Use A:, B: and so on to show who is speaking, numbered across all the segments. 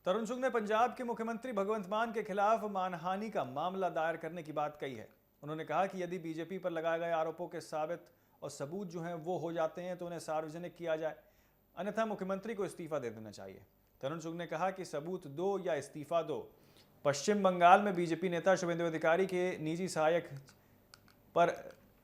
A: तरुण चुग ने पंजाब के मुख्यमंत्री भगवंत मान के खिलाफ मानहानि का मामला दायर करने की बात कही है। उन्होंने कहा कि यदि बीजेपी पर लगाए गए आरोपों के साबित और सबूत जो हैं वो हो जाते हैं तो उन्हें सार्वजनिक किया जाए, अन्यथा मुख्यमंत्री को इस्तीफा दे देना चाहिए। तरुण चुग ने कहा कि सबूत दो या इस्तीफा दो। पश्चिम बंगाल में बीजेपी नेता शुभेंदु अधिकारी के निजी सहायक पर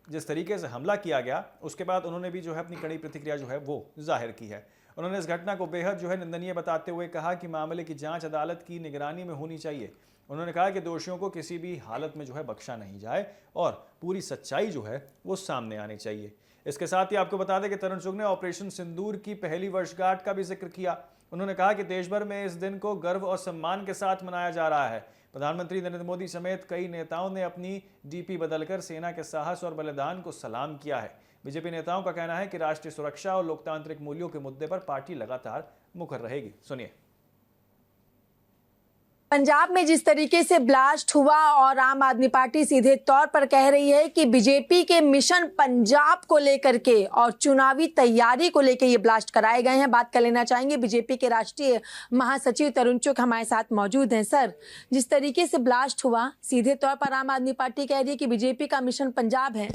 A: जिस तरीके से हमला किया गया, उसके बाद उन्होंने भी जो है अपनी कड़ी प्रतिक्रिया जो है वो जाहिर की है। उन्होंने इस घटना को बेहद जो है निंदनीय बताते हुए कहा कि मामले की जांच अदालत की निगरानी में होनी चाहिए। उन्होंने कहा कि दोषियों को किसी भी हालत में जो है बख्शा नहीं जाए और पूरी सच्चाई जो है वो सामने आनी चाहिए। इसके साथ ही आपको बता दें कि तरुण चुग ने ऑपरेशन सिंदूर की पहली वर्षगांठ का भी जिक्र किया। उन्होंने कहा कि देश भर में इस दिन को गर्व और सम्मान के साथ मनाया जा रहा है। प्रधानमंत्री नरेंद्र मोदी समेत कई नेताओं ने अपनी डीपी बदलकर सेना के साहस और बलिदान को सलाम किया है। बीजेपी नेताओं का कहना है कि राष्ट्रीय सुरक्षा और लोकतांत्रिक मूल्यों के मुद्दे पर पार्टी लगातार मुखर रहेगी। सुनिए।
B: पंजाब में जिस तरीके से ब्लास्ट हुआ और आम आदमी पार्टी सीधे तौर पर कह रही है कि बीजेपी के मिशन पंजाब को लेकर के और चुनावी तैयारी को लेकर ये ब्लास्ट कराए गए हैं। बात कर लेना चाहेंगे बीजेपी के राष्ट्रीय महासचिव तरुण चुग हमारे साथ मौजूद हैं। सर, जिस तरीके से ब्लास्ट हुआ, सीधे तौर पर आम आदमी पार्टी कह रही है कि बीजेपी का मिशन पंजाब है।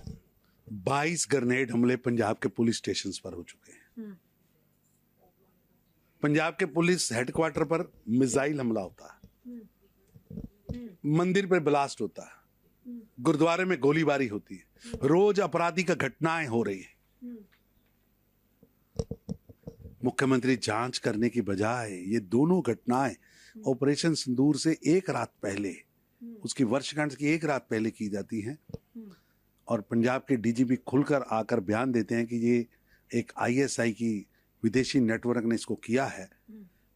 C: 22 ग्रेनेड हमले पंजाब के पुलिस स्टेशन पर हो चुके हैं। पंजाब के पुलिस हेडक्वार्टर पर मिसाइल हमला होता है, मंदिर पर ब्लास्ट होता है, गुरुद्वारे में गोलीबारी होती है, रोज अपराधी का घटनाएं हो रही है। मुख्यमंत्री जांच करने की बजाय ये दोनों घटनाएं ऑपरेशन सिंदूर से एक रात पहले, उसकी वर्षगांठ की एक रात पहले की जाती हैं और पंजाब के डीजीपी खुलकर आकर बयान देते हैं कि ये एक आईएसआई की विदेशी नेटवर्क ने इसको किया है।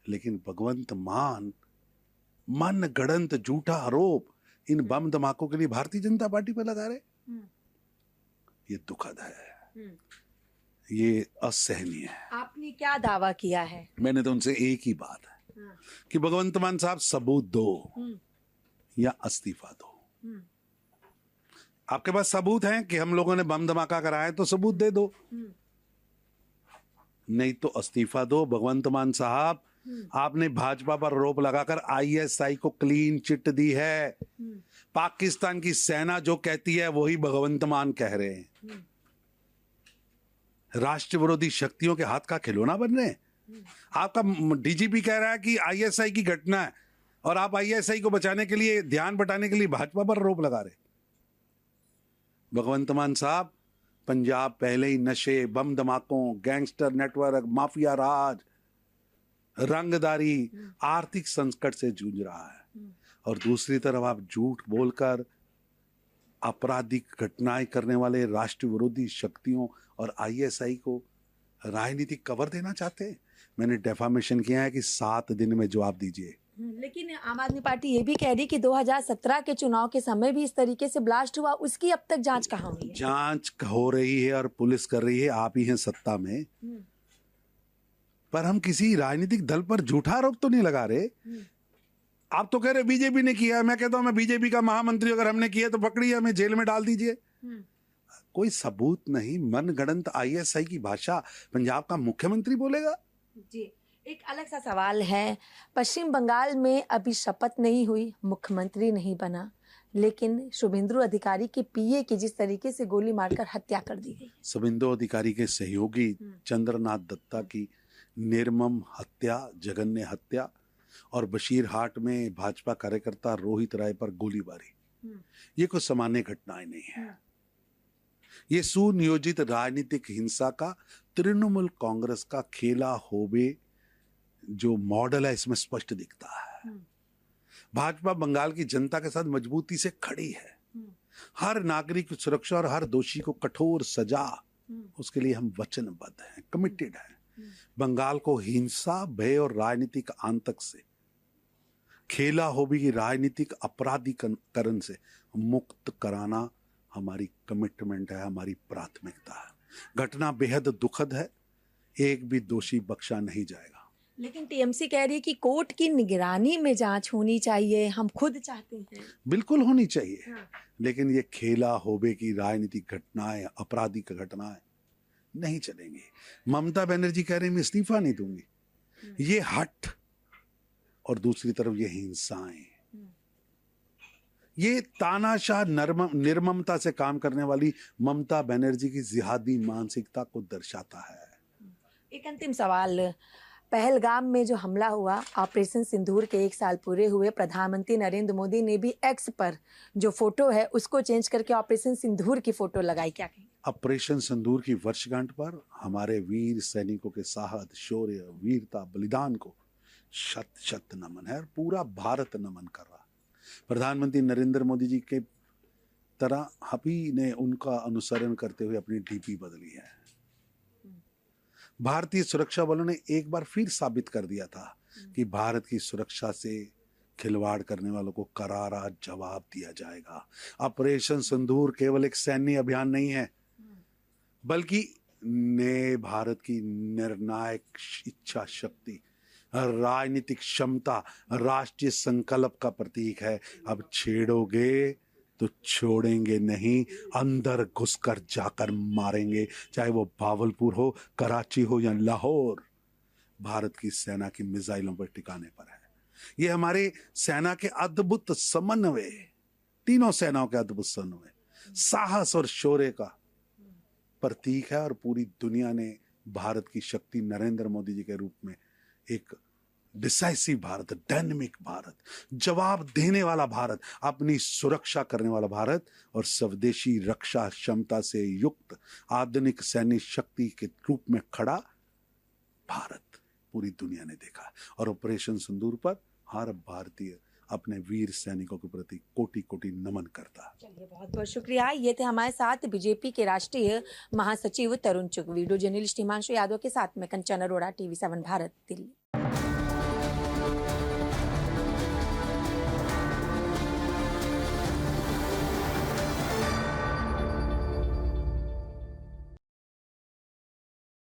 C: लेकिन भगवंत मान मन गढ़ंत झूठा आरोप इन बम धमाकों के लिए भारतीय जनता पार्टी पर लगा रहे, ये दुखद है, ये असहनीय है।
B: आपने क्या दावा किया है?
C: मैंने तो उनसे एक ही बात है कि भगवंत मान साहब सबूत दो या इस्तीफा दो। आपके पास सबूत है कि हम लोगों ने बम धमाका कराया, तो सबूत दे दो, नहीं तो इस्तीफा दो। भगवंत मान साहब, आपने भाजपा पर आरोप लगाकर आईएसआई को क्लीन चिट दी है। पाकिस्तान की सेना जो कहती है वही भगवंत मान कह रहे हैं। राष्ट्र विरोधी शक्तियों के हाथ का खिलौना बन रहे हैं। आपका डीजीपी कह रहा है कि आईएसआई की घटना है और आप आईएसआई को बचाने के लिए, ध्यान बटाने के लिए भाजपा पर आरोप लगा रहे। भगवंत मान साहब, पंजाब पहले ही नशे, बम धमाकों, गैंगस्टर नेटवर्क, माफिया राज, रंगदारी, आर्थिक संकट से जूझ रहा है और दूसरी तरफ आप झूठ बोलकर आपराधिक घटनाएं करने वाले राष्ट्र विरोधी शक्तियों और आईएसआई को राजनीतिक कवर देना चाहते हैं। मैंने डेफामेशन किया है कि 7 दिन में जवाब दीजिए।
B: लेकिन आम आदमी पार्टी ये भी कह रही कि 2017 के चुनाव के समय भी इस तरीके से ब्लास्ट हुआ, उसकी अब तक जांच कहाँ हुई है?
C: जांच हो रही है और पुलिस कर रही है, आप ही हैं सत्ता में, पर हम किसी राजनीतिक दल पर झूठा आरोप तो नहीं लगा रहे। आप तो कह रहे बीजेपी ने किया है, मैं कहता हूं मैं बीजेपी का महामंत्री, अगर हमने किया तो पकड़िए, हमें जेल में डाल दीजिए। कोई सबूत नहीं, मनगढ़ंत आईएसआई की भाषा पंजाब का मुख्यमंत्री बोलेगा?
B: जी, एक अलग सा सवाल है। पश्चिम बंगाल में अभी शपथ नहीं हुई, मुख्यमंत्री नहीं बना, लेकिन शुभेंदु अधिकारी के पीए की जिस तरीके से गोली मारकर हत्या कर दी गई।
C: शुभेंदु अधिकारी के सहयोगी चंद्रनाथ दत्ता की निर्मम हत्या, जघन्य हत्या, और बशीरहाट में भाजपा कार्यकर्ता रोहित राय पर गोलीबारी, ये कोई सामान्य घटनाएं नहीं है। ये सुनियोजित राजनीतिक हिंसा का तृणमूल कांग्रेस का खेला होबे जो मॉडल है, इसमें स्पष्ट दिखता है। भाजपा बंगाल की जनता के साथ मजबूती से खड़ी है। हर नागरिक की सुरक्षा और हर दोषी को कठोर सजा, उसके लिए हम वचनबद्ध हैं, कमिटेड हैं। बंगाल को हिंसा, भय और राजनीतिक आतंक से, खेला होबी की राजनीतिक अपराधीकरण से मुक्त कराना हमारी कमिटमेंट है, हमारी प्राथमिकता है। घटना बेहद दुखद है, एक भी दोषी बख्शा नहीं जाएगा।
B: लेकिन टीएमसी कह रही है कि कोर्ट की निगरानी में जांच होनी चाहिए, हम खुद चाहते हैं।
C: बिल्कुल होनी चाहिए, लेकिन ये खेला होबे की राजनीतिक घटनाएं, आपराधिक घटनाएं नहीं चलेंगी। ममता बनर्जी कह रही मैं इस्तीफा नहीं दूंगी, ये हट और दूसरी तरफ ये हिंसाएं, ये तानाशाह निर्ममता से काम करने वाली ममता बनर्जी की जिहादी मानसिकता को दर्शाता है।
B: एक अंतिम सवाल, पहलगाम में जो हमला हुआ, ऑपरेशन सिंदूर के 1 साल पूरे हुए, प्रधानमंत्री नरेंद्र मोदी ने भी एक्स पर जो फोटो है उसको चेंज करके ऑपरेशन सिंदूर की फोटो लगाई, क्या कहें?
C: ऑपरेशन सिंदूर की वर्षगांठ पर हमारे वीर सैनिकों के साहस, शौर्य, वीरता, बलिदान को शत शत नमन है और पूरा भारत नमन कर रहा। प्रधानमंत्री नरेंद्र मोदी जी के तरह हबी ने उनका अनुसरण करते हुए अपनी डीपी बदली है। भारतीय सुरक्षा बलों ने एक बार फिर साबित कर दिया था कि भारत की सुरक्षा से खिलवाड़ करने वालों को करारा जवाब दिया जाएगा। ऑपरेशन सिंदूर केवल एक सैन्य अभियान नहीं है, बल्कि नए भारत की निर्णायक इच्छा शक्ति, राजनीतिक क्षमता, राष्ट्रीय संकल्प का प्रतीक है। अब छेड़ोगे तो छोड़ेंगे नहीं, अंदर घुसकर जाकर मारेंगे, चाहे वो भावलपुर हो, कराची हो या लाहौर। भारत की सेना की मिसाइलों पर टिकाने पर है। ये हमारे सेना के अद्भुत समन्वय, तीनों सेनाओं के अद्भुत समन्वय, साहस और शौर्य का प्रतीक है और पूरी दुनिया ने भारत की शक्ति नरेंद्र मोदी जी के रूप में एक डिसाइसिव भारत, डायनेमिक भारत, जवाब देने वाला भारत, अपनी सुरक्षा करने वाला भारत और स्वदेशी रक्षा क्षमता से युक्त आधुनिक सैन्य शक्ति के रूप में खड़ा भारत पूरी दुनिया ने देखा। और ऑपरेशन सिंदूर पर हर भारतीय अपने वीर सैनिकों के प्रति कोटि कोटि नमन करता।
B: चलिए, बहुत बहुत शुक्रिया। ये थे हमारे साथ बीजेपी के राष्ट्रीय महासचिव तरुण चुग। वीडियो जर्नलिस्ट हिमांशु यादव के साथ में कंचन अरोड़ा, TV7 भारत, दिल्ली।